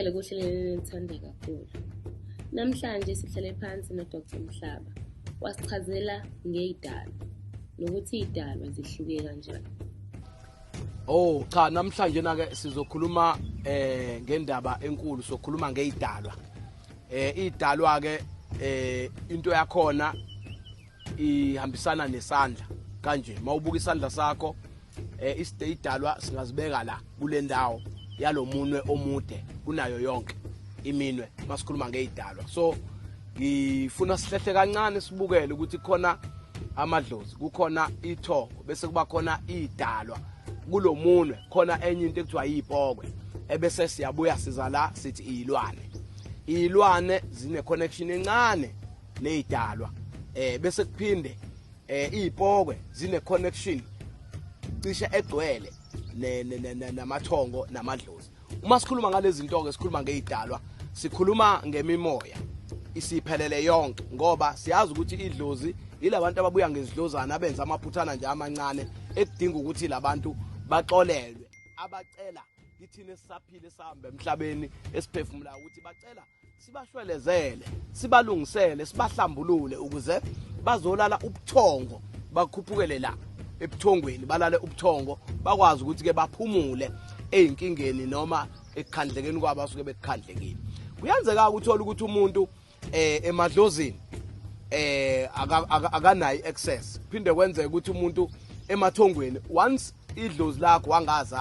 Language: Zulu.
Samukele kuhleleni elithande kakhulu. Namhlanje sihlale phansi noDr Mhlaba wasichazela ngezidalwa nokuthi izidalwa zihluke kanjani. Oh cha, namhlanje nake sizokhuluma ngendaba enkulu, sokhuluma ngezidalwa. Izidalwa ke into yakhona ihambisana nesandla kanje. Mawubuka isandla sakho isidalwa singazibeka la kule ndawo yalomunwe omude kunayo yonke iminwe masikhuluma ngezidalwa. So ngifuna sihlehle kancane sibukele ukuthi khona amadlozi, kukhona ithongo, bese kuba khona izidalwa kulomunwe, khona enye into ekuthiwa yipokwe, ebese siyabuya siza la sithi izilwane. Izilwane zine connection encane nezidalwa, bese kuphinde izipokwe zine connection cishe egcwele namathongo namadlozi. Uma sikhuluma ngalezi zinto ke sikhuluma ngezidalwa, sikhuluma ngemimoya isiphelele yonke, ngoba siyazi ukuthi idlozi ilabantu ababuya ngezidlozana abenza amaphuthana nje amancane ekudinga ukuthi labantu baxolelwe, abacela kithina esisaphile sihambe emhlabeni esiphefumula ukuthi bacela sibashwelezele, sibalungisele, sibahlambulule ukuze bazolala ubuthongo, bakhuphukele la ebuthongweni, balale ubuthongo, bakwazi ukuthi ke baphumule ezinkingeni noma ekukhandlekeni kwabo asuke bekukhandlekile. Kuyenzeka ukuthola ukuthi umuntu emadlozini akanayo access, phinde kwenzeka ukuthi umuntu emathongweni once idlozi lakho wangazazi